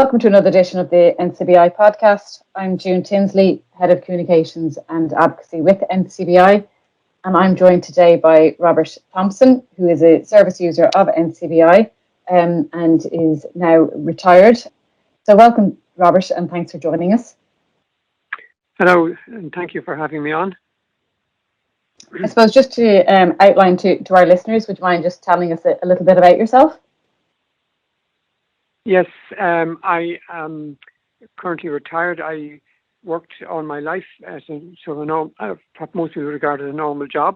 Welcome to another edition of the NCBI podcast. I'm June Tinsley, Head of Communications and Advocacy with NCBI, and I'm joined today by Robert Thompson, who is a service user of NCBI and is now retired. So welcome, Robert, and thanks for joining us. Hello, and thank you for having me on. I suppose just to outline to our listeners, would you mind just telling us a little bit about yourself? Yes, I am currently retired. I worked all my life as what most people regard as a normal job.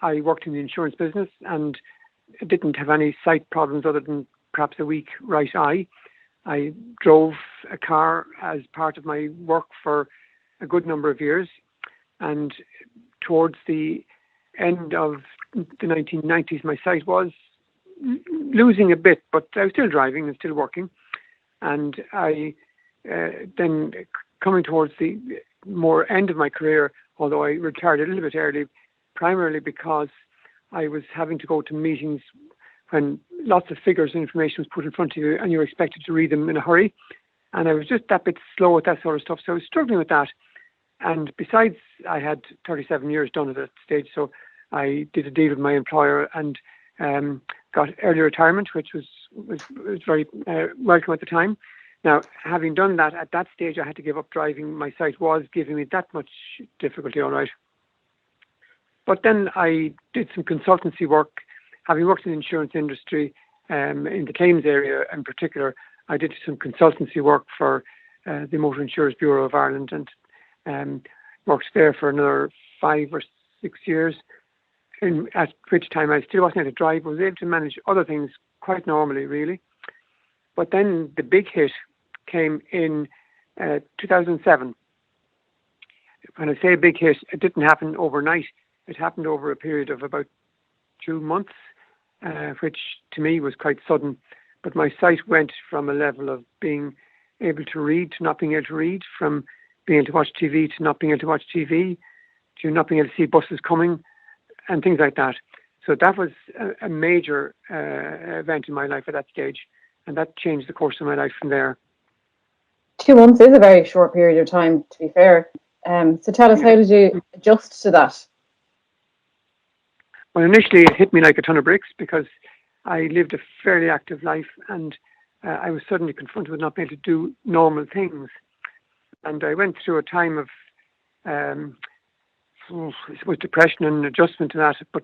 I worked in the insurance business and didn't have any sight problems other than perhaps a weak right eye. I drove a car as part of my work for a good number of years, and towards the end of the 1990s, my sight was losing a bit, but I was still driving and still working. And I then coming towards the more end of my career, although I retired a little bit early, primarily because I was having to go to meetings when lots of figures and information was put in front of you and you were expected to read them in a hurry. And I was just that bit slow at that sort of stuff. So I was struggling with that. And besides, I had 37 years done at that stage. So I did a deal with my employer and got early retirement, which was very welcome at the time. Now, having done that, at that stage, I had to give up driving. My sight was giving me that much difficulty, all right. But then I did some consultancy work. Having worked in the insurance industry, in the claims area in particular, I did some consultancy work for the Motor Insurers Bureau of Ireland and worked there for another 5 or 6 years, at which time I still wasn't able to drive. I was able to manage other things quite normally, really. But then the big hit came in 2007. When I say a big hit, it didn't happen overnight. It happened over a period of about 2 months, which to me was quite sudden. But my sight went from a level of being able to read to not being able to read, from being able to watch TV to not being able to watch TV, to not being able to see buses coming, and things like that. So that was a major event in my life at that stage, and that changed the course of my life from there. 2 months is a very short period of time, to be fair. So tell us, how did you adjust to that? Well, initially it hit me like a ton of bricks because I lived a fairly active life, and I was suddenly confronted with not being able to do normal things. And I went through a time of I suppose depression and adjustment to that, but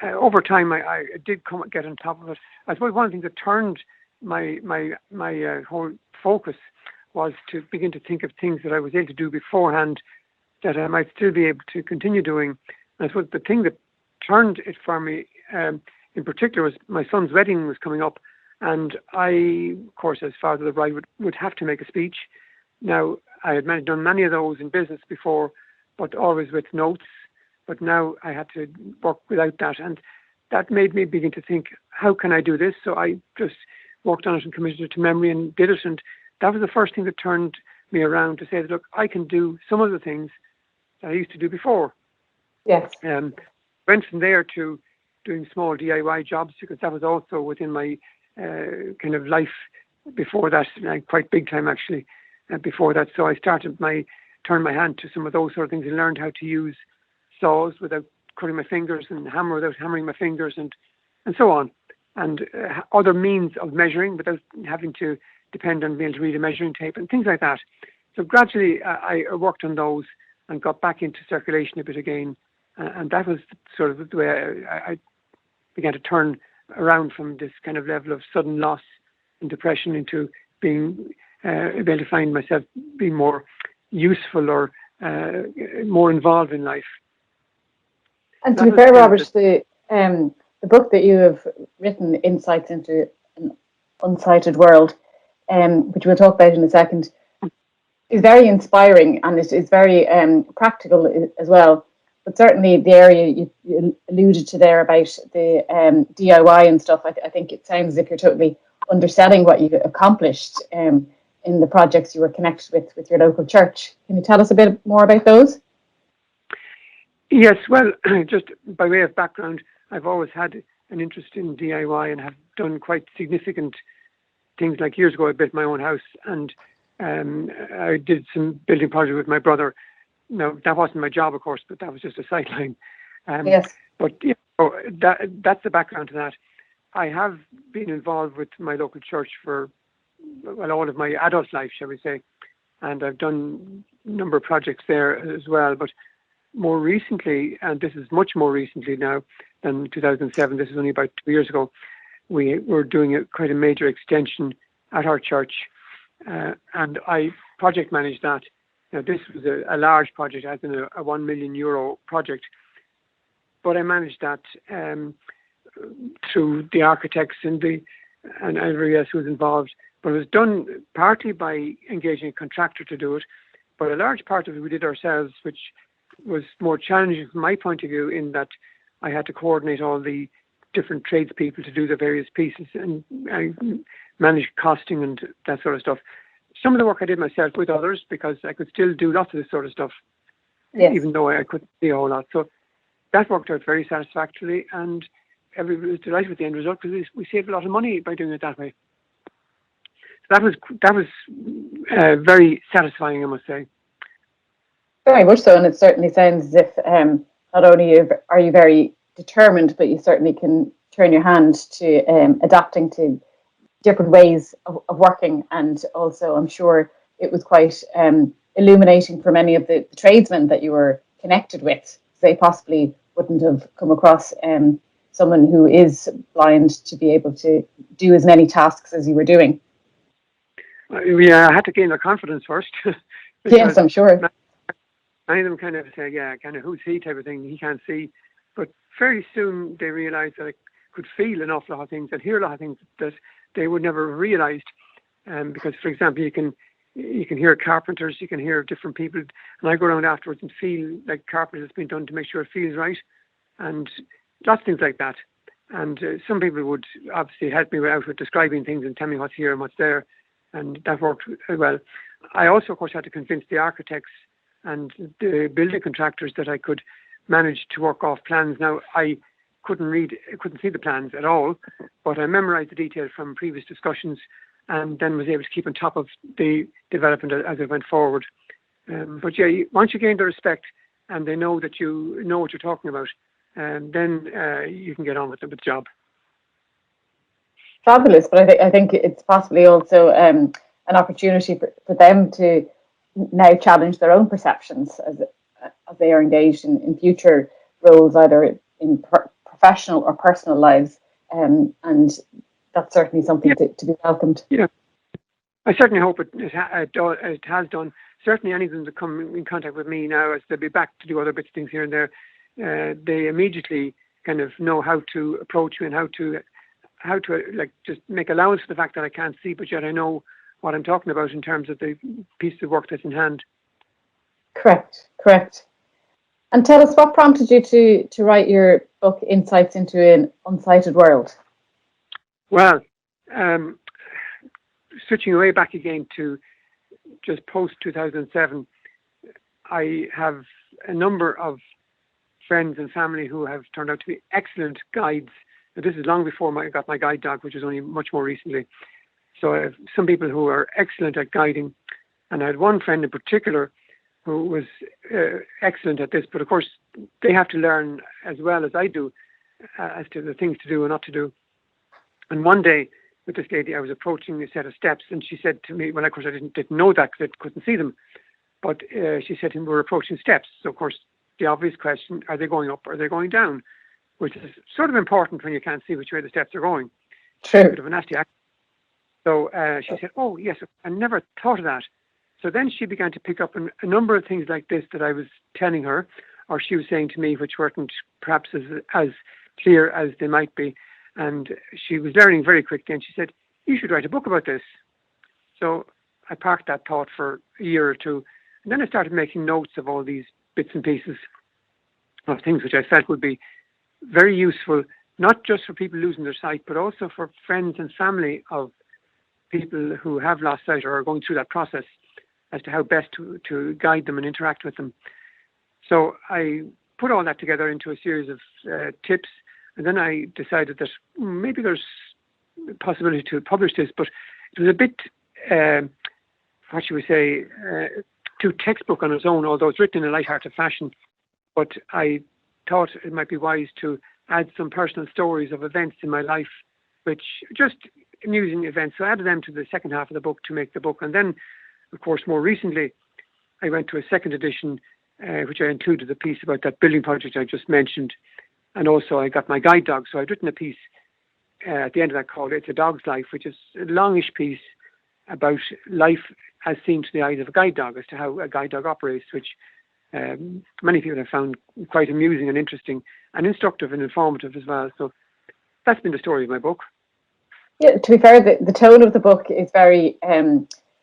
over time I did get on top of it. I suppose one of the things that turned my whole focus was to begin to think of things that I was able to do beforehand that I might still be able to continue doing. And I suppose the thing that turned it for me in particular was my son's wedding was coming up, and I, of course, as father of the bride, would have to make a speech. Now, I had done many of those in business before, but always with notes. But now I had to work without that. And that made me begin to think, how can I do this? So I just worked on it and committed it to memory and did it. And that was the first thing that turned me around to say that, look, I can do some of the things that I used to do before. Yes. Went from there to doing small DIY jobs, because that was also within my kind of life before that, quite big time actually, before that. So I turned my hand to some of those sort of things and learned how to use saws without cutting my fingers and hammer without hammering my fingers and so on. And other means of measuring without having to depend on being able to read a measuring tape and things like that. So gradually I worked on those and got back into circulation a bit again. And that was sort of the way I began to turn around from this kind of level of sudden loss and depression into being able to find myself being more useful or more involved in life. And to be fair, Robert, the book that you have written, Insights into an Unsighted World, which we'll talk about in a second, is very inspiring, and it is very practical as well. But certainly the area you alluded to there about the DIY and stuff, I think it sounds as if you're totally underselling what you accomplished in the projects you were connected with your local church. Can you tell us a bit more about those? Yes, well, just by way of background, I've always had an interest in DIY and have done quite significant things like years ago I built my own house, and I did some building project with my brother. No, that wasn't my job, of course, but that was just a sideline. Yes. But that's the background to that. I have been involved with my local church for all of my adult life, shall we say, and I've done a number of projects there as well. But more recently, and this is much more recently now than 2007, this is only about 2 years ago, we were doing quite a major extension at our church, and I project managed that. Now, this was a large project, as in a €1 million project, but I managed that through the architects and everybody else who was involved. But it was done partly by engaging a contractor to do it, but a large part of it we did ourselves, which was more challenging from my point of view, in that I had to coordinate all the different tradespeople to do the various pieces, and I managed costing and that sort of stuff. Some of the work I did myself with others, because I could still do lots of this sort of stuff, Yes. even though I couldn't see a whole lot. So that worked out very satisfactorily, and everybody was delighted with the end result, because we saved a lot of money by doing it that way. So that was very satisfying, I must say. Very much so, and it certainly sounds as if not only are you very determined, but you certainly can turn your hand to adapting to different ways of working. And also, I'm sure it was quite illuminating for many of the tradesmen that you were connected with. They possibly wouldn't have come across someone who is blind to be able to do as many tasks as you were doing. Yeah, I had to gain their confidence first. Yes, I'm sure. Many of them kind of say, yeah, kind of who's he type of thing. He can't see. But very soon they realised that I could feel an awful lot of things and hear a lot of things that they would never have realised. Because, for example, you can hear carpenters, you can hear different people, and I go around afterwards and feel like carpentry has been done to make sure it feels right, and lots of things like that. And some people would obviously help me out with describing things and tell me what's here and what's there, and that worked well. I also, of course, had to convince the architects and the building contractors that I could manage to work off plans. Now, I couldn't see the plans at all, but I memorized the details from previous discussions, and then was able to keep on top of the development as it went forward. But yeah, once you gain the respect and they know that you know what you're talking about, then you can get on with the job. Fabulous, but I think it's possibly also an opportunity for them to now challenge their own perceptions as they are engaged in future roles, either in professional or personal lives, and that's certainly something to be welcomed. Yeah, I certainly hope it has done. Certainly, any of them that come in contact with me now, as they'll be back to do other bits of things here and there, they immediately kind of know how to approach me and how to like just make allowance for the fact that I can't see, but yet I know what I'm talking about in terms of the piece of work that's in hand. Correct. And tell us, what prompted you to write your book, Insights into an Unsighted World? Well, switching away back again to just post 2007, I have a number of friends and family who have turned out to be excellent guides. And this is long before I got my guide dog, which is only much more recently. So I have some people who are excellent at guiding, and I had one friend in particular who was excellent at this, but of course they have to learn as well as I do as to the things to do and not to do. And one day with this lady, I was approaching a set of steps, and she said to me, well, of course I didn't know that because I couldn't see them, but she said to me, we're approaching steps. So of course the obvious question, are they going up or are they going down? Which is sort of important when you can't see which way the steps are going. True. Bit of a nasty act. So she said, oh, yes, I never thought of that. So then she began to pick up a number of things like this that I was telling her, or she was saying to me, which weren't perhaps as clear as they might be. And she was learning very quickly, and she said, you should write a book about this. So I parked that thought for a year or two, and then I started making notes of all these bits and pieces of things which I felt would be very useful, not just for people losing their sight, but also for friends and family of people who have lost sight or are going through that process, as to how best to guide them and interact with them. So I put all that together into a series of tips, and then I decided that maybe there's a possibility to publish this, but It was a bit, what should we say, too textbook on its own, although it's written in a light-hearted fashion. But I thought it might be wise to add some personal stories of events in my life, which just amusing events. So I added them to the second half of the book to make the book. And then, of course, more recently, I went to a second edition, which I included a piece about that building project I just mentioned. And also I got my guide dog. So I'd written a piece at the end of that called It's a Dog's Life, which is a longish piece about life as seen to the eyes of a guide dog, as to how a guide dog operates, which many people have found quite amusing and interesting and instructive and informative as well. So that's been the story of my book. Yeah, to be fair, the tone of the book is very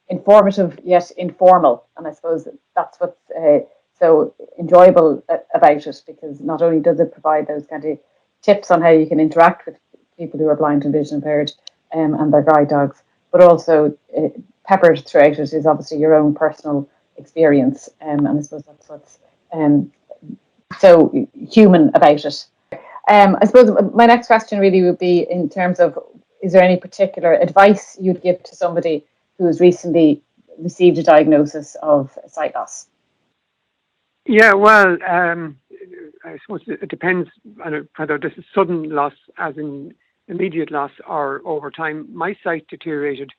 informative yet informal, and I suppose that's what's so enjoyable about it, because not only does it provide those kind of tips on how you can interact with people who are blind and vision impaired and their guide dogs, but also peppered throughout it is obviously your own personal experience, and I suppose that's what's so human about it. I suppose my next question really would be in terms of, is there any particular advice you'd give to somebody who has recently received a diagnosis of sight loss? Yeah, well, I suppose it depends on whether this is sudden loss, as in immediate loss, or over time. My sight deteriorated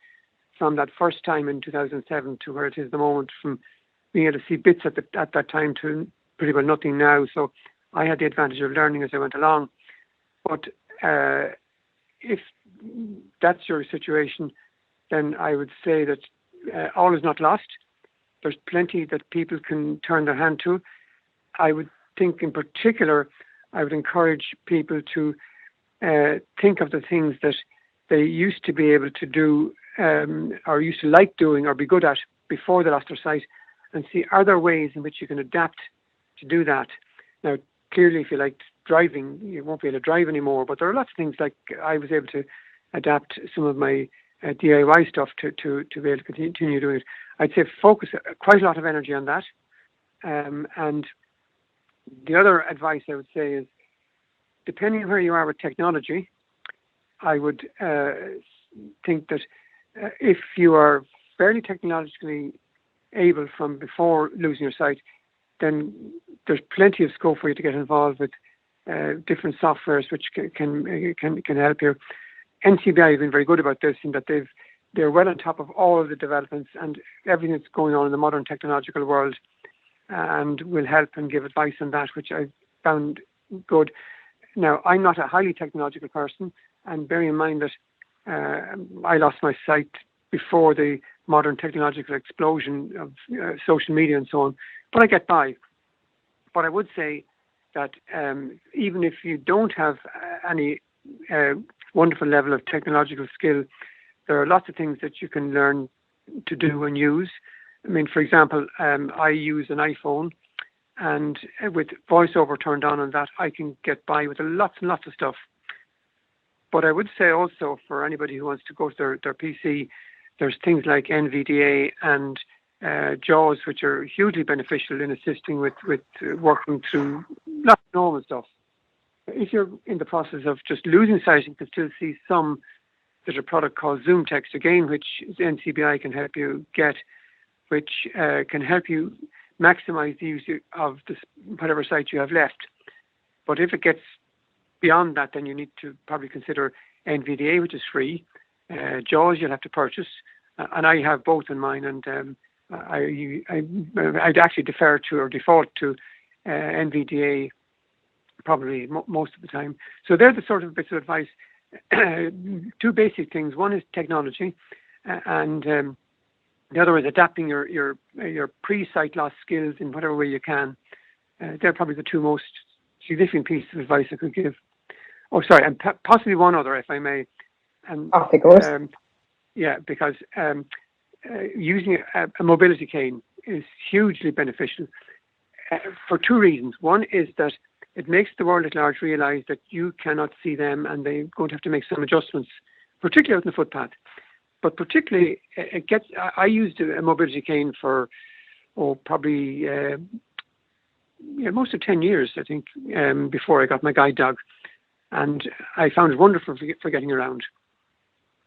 from that first time in 2007 to where it is the moment, from being able to see bits at that time to pretty well nothing now. So I had the advantage of learning as I went along. But if that's your situation, then I would say that all is not lost. There's plenty that people can turn their hand to. I would think in particular, I would encourage people to think of the things that they used to be able to do or used to like doing or be good at before they lost their sight, and see, are there ways in which you can adapt to do that? Now, clearly, if you liked driving, you won't be able to drive anymore, but there are lots of things, like I was able to adapt some of my DIY stuff to be able to continue doing it. I'd say focus quite a lot of energy on that. And the other advice I would say is, depending on where you are with technology, I would think that if you are fairly technologically able from before losing your sight, then there's plenty of scope for you to get involved with different softwares which can help you. NCBI have been very good about this, in that they're well on top of all of the developments and everything that's going on in the modern technological world, and will help and give advice on that, which I found good. Now, I'm not a highly technological person, and bearing in mind that I lost my sight before the modern technological explosion of social media and so on, but I get by. But I would say that even if you don't have any wonderful level of technological skill, there are lots of things that you can learn to do and use. I mean, for example, I use an iPhone, and with voiceover turned on that, I can get by with lots and lots of stuff. But I would say also, for anybody who wants to go to their PC, there's things like NVDA and JAWS, which are hugely beneficial in assisting with working through lots of normal stuff. If you're in the process of just losing sight, you can still see some. There's a product called Zoom Text, again, which NCBI can help you get, which can help you maximize the use of this, whatever sight you have left. But if it gets beyond that, then you need to probably consider NVDA, which is free. JAWS you'll have to purchase, and I have both in mine, and I'd actually defer to or default to NVDA probably most of the time. So they're the sort of bits of advice. Two basic things. One is technology, and the other is adapting your pre-sight loss skills in whatever way you can. They're probably the two most significant pieces of advice I could give. Oh, sorry, and possibly one other, if I may. And, of course. Yeah, because using a mobility cane is hugely beneficial for two reasons. One is that it makes the world at large realize that you cannot see them, and they're going to have to make some adjustments, particularly out in the footpath. But particularly, I used a mobility cane for probably most of 10 years, I think, before I got my guide dog, and I found it wonderful for getting around.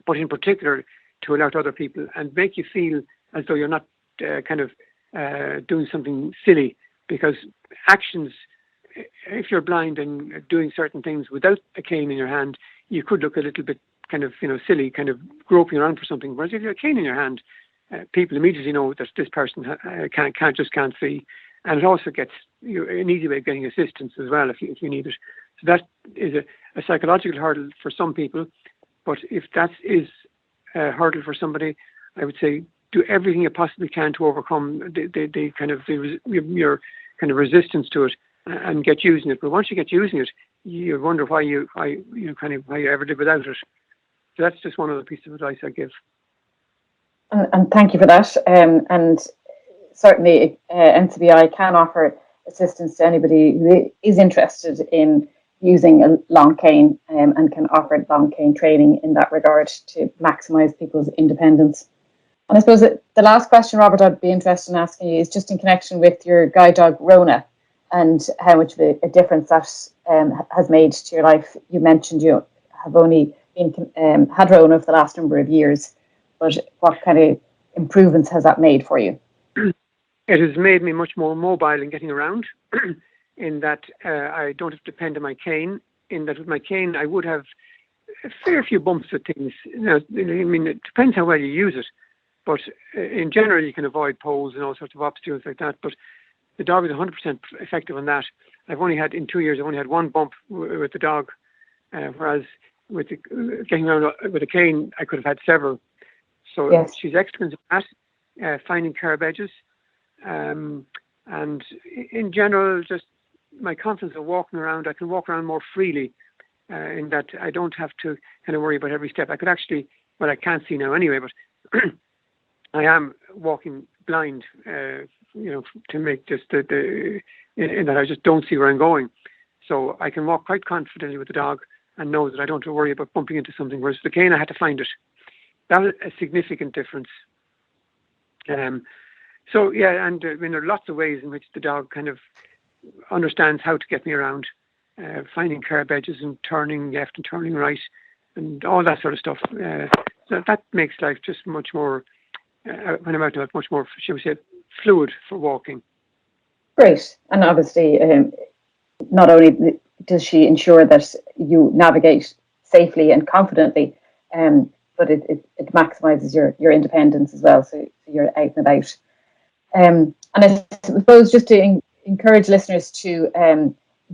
But in particular, to alert other people and make you feel as though you're not doing something silly, because actions, if you're blind and doing certain things without a cane in your hand, you could look a little bit silly, kind of groping around for something. Whereas if you have a cane in your hand, people immediately know that this person can't see, and it also gets an easy way of getting assistance as well if you need it. So that is a psychological hurdle for some people, but if that is a hurdle for somebody, I would say do everything you possibly can to overcome your kind of resistance to it and get using it. But once you get using it, you wonder why you ever did without it. So that's just one of the pieces of advice I give. And thank you for that. And certainly NCBI can offer assistance to anybody who is interested in using a long cane, and can offer long cane training in that regard to maximise people's independence. And I suppose that the last question, Robert, I'd be interested in asking you is just in connection with your guide dog, Rona, and how much of a difference that has made to your life. You mentioned you have only had Rona for the last number of years, but what kind of improvements has that made for you? It has made me much more mobile in getting around, in that I don't have to depend on my cane, in that with my cane I would have a fair few bumps with things. It depends how well you use it. But in general, you can avoid poles and all sorts of obstacles like that. But the dog is 100% effective on that. In 2 years, I've only had one bump with the dog, whereas getting around with a cane, I could have had several. So yes. She's excellent at that, finding curb edges. And in general, just my confidence of walking around, I can walk around more freely, in that I don't have to kind of worry about every step. I could actually, well, I can't see now anyway, but I am walking blind, to make just in that I just don't see where I'm going. So I can walk quite confidently with the dog and know that I don't have to worry about bumping into something, whereas the cane, I had to find it. That was a significant difference. So, yeah, and there are lots of ways in which the dog kind of understands how to get me around, finding curb edges and turning left and turning right and all that sort of stuff. So that makes life just much more, when I'm out and about, much more, shall we say, fluid for walking. Great. And obviously, not only does she ensure that you navigate safely and confidently, but it maximises your independence as well. So you're out and about. And I suppose just to encourage listeners to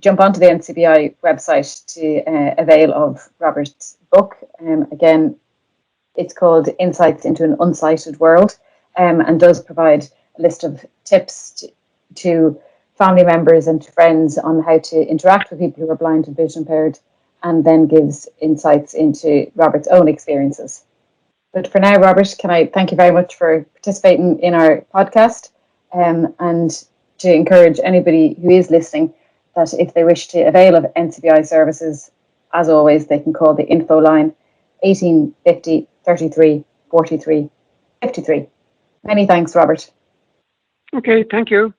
jump onto the NCBI website to avail of Robert's book. Again, it's called Insights into an Unsighted World, and does provide a list of tips to family members and to friends on how to interact with people who are blind and vision impaired, and then gives insights into Robert's own experiences. But for now, Robert, can I thank you very much for participating in our podcast, and to encourage anybody who is listening that if they wish to avail of NCBI services, as always, they can call the info line 1850 33 43 53. Many thanks, Robert. Okay, thank you.